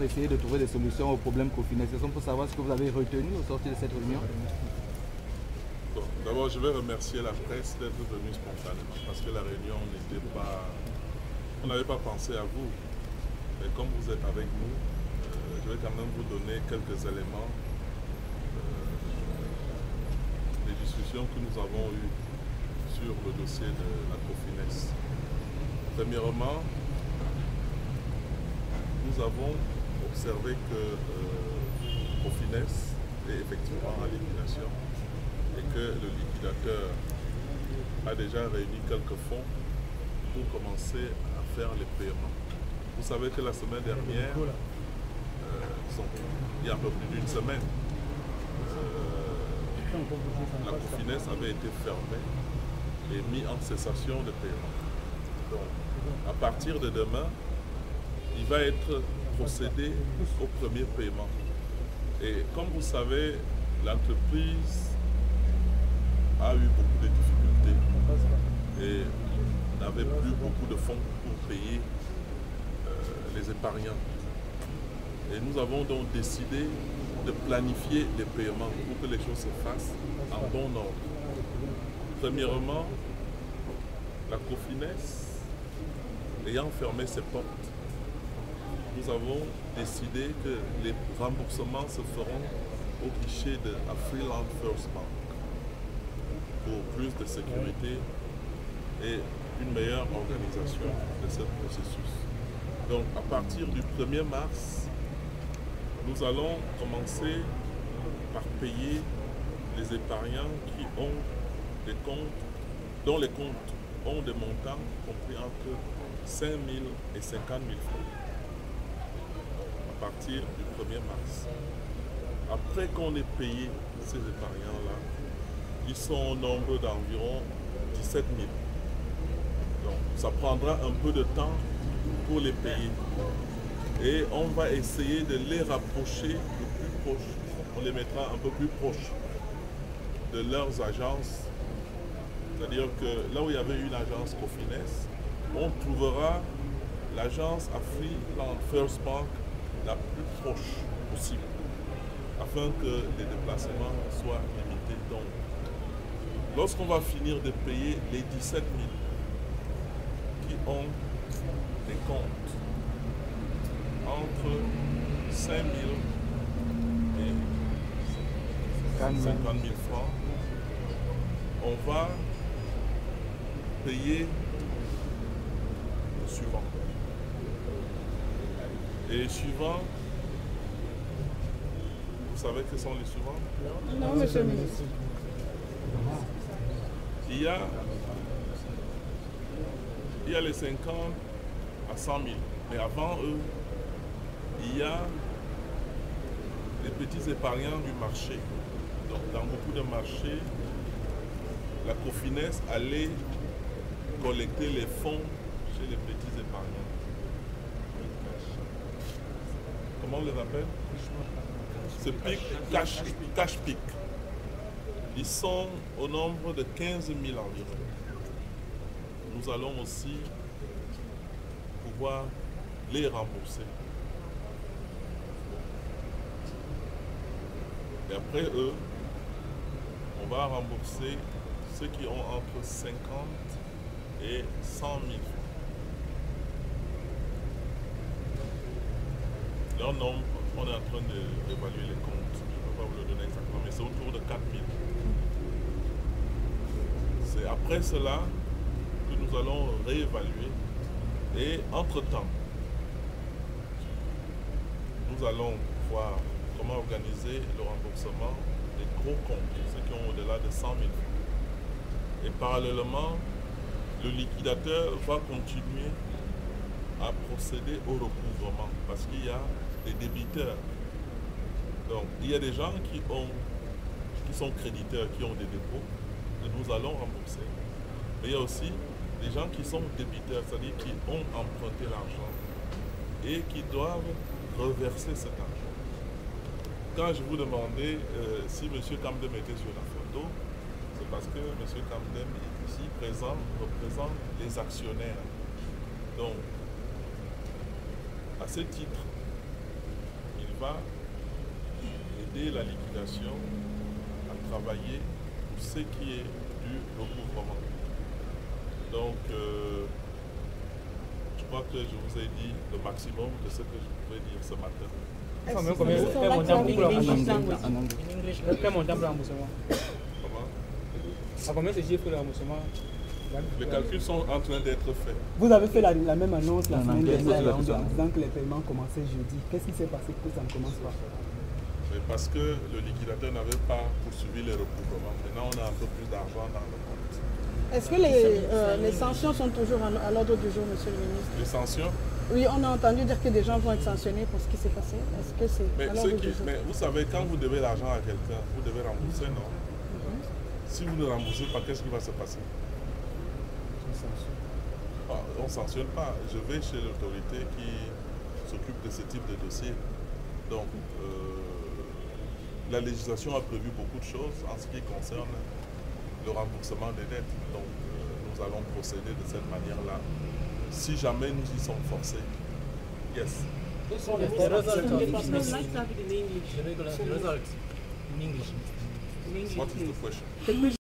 pour essayer de trouver des solutions aux problèmes Cofines. C'est pour savoir ce que vous avez retenu au sortir de cette réunion. Bon, d'abord, je vais remercier la presse d'être venue spontanément parce que la réunion n'était pas... On n'avait pas pensé à vous. Mais comme vous êtes avec nous, je vais quand même vous donner quelques éléments des discussions que nous avons eues sur le dossier de la Cofines. Premièrement, nous avons observé que Cofines est effectivement en liquidation et que le liquidateur a déjà réuni quelques fonds pour commencer à faire les paiements. Vous savez que la semaine dernière, il y a un peu plus d'une semaine, la Cofines avait été fermée et mise en cessation de paiement. Donc, à partir de demain, il va être procédé au premier paiement. Et comme vous savez, l'entreprise a eu beaucoup de difficultés et n'avait plus beaucoup de fonds pour payer les épargnants. Et nous avons donc décidé de planifier les paiements pour que les choses se fassent en bon ordre. Premièrement, la Cofines ayant fermé ses portes, nous avons décidé que les remboursements se feront au guichet de Afriland First Bank pour plus de sécurité et une meilleure organisation de ce processus. Donc à partir du 1er mars, nous allons commencer par payer les épargnants qui ont des comptes, dont les comptes ont des montants compris entre 5 000 et 50 000 francs à partir du 1er mars. Après qu'on ait payé ces épargnants-là, ils sont au nombre d'environ 17 000. Donc ça prendra un peu de temps pour les payer. Et on va essayer de les rapprocher le plus proche. On les mettra un peu plus proches de leurs agences. C'est-à-dire que là où il y avait une agence Cofines, on trouvera l'agence Afriland First Bank la plus proche possible, afin que les déplacements soient limités. Donc, lorsqu'on va finir de payer les 17 000 qui ont des comptes entre 5 000 et 50 000 francs, on va payer le suivant. Et les suivants, vous savez quels sont les suivants? Non, monsieur le ministre. Il y a les 50 à 100 000. Mais avant eux, il y a les petits épargnants du marché. Donc dans beaucoup de marchés, la Cofines allait collecter les fonds chez les petits épargnants. Comment on les appelle? C'est cash pick. Ils sont au nombre de 15 000 environ. Nous allons aussi pouvoir les rembourser. Et après eux, on va rembourser ceux qui ont entre 50 et 100 000 francs. Leur nombre, on est en train d'évaluer les comptes. Je ne peux pas vous le donner exactement, mais c'est autour de 4 000. C'est après cela que nous allons réévaluer. Et entre-temps, nous allons voir comment organiser le remboursement des gros comptes, ceux qui ont au-delà de 100 000 francs. Et parallèlement, le liquidateur va continuer à procéder au recouvrement parce qu'il y a des débiteurs. Donc, il y a des gens qui sont créditeurs, qui ont des dépôts, que nous allons rembourser. Mais il y a aussi des gens qui sont débiteurs, c'est-à-dire qui ont emprunté l'argent et qui doivent reverser cet argent. Quand je vous demandais si M. Kamdem était sur la photo, c'est parce que M. Kamdem ici présent représente les actionnaires. Donc, à ce titre, va aider la liquidation à travailler pour ce qui est du recouvrement. Donc, je crois que je vous ai dit le maximum de ce que je pouvais dire ce matin. Quel montant pour le remboursement? Comment? À combien se chiffre le remboursement? Les calculs sont en train d'être faits. Vous avez fait la même annonce la semaine dernière en disant que les paiements commençaient jeudi. Qu'est-ce qui s'est passé pour que ça ne commence pas? Mais parce que le liquidateur n'avait pas poursuivi les recouvrements. Maintenant, on a un peu plus d'argent dans le compte. Est-ce que les sanctions sont toujours à l'ordre du jour, monsieur le ministre? Les sanctions? Oui, on a entendu dire que des gens vont être sanctionnés pour ce qui s'est passé. Est-ce que c'est à l'ordre du jour? Mais vous savez, quand vous devez l'argent à quelqu'un, vous devez rembourser, non? Si vous ne remboursez pas, qu'est-ce qui va se passer? On ne sanctionne pas. Je vais chez l'autorité qui s'occupe de ce type de dossier. Donc, la législation a prévu beaucoup de choses en ce qui concerne le remboursement des dettes. Donc, nous allons procéder de cette manière-là. Si jamais nous y sommes forcés. Yes. The result in English. What is the question?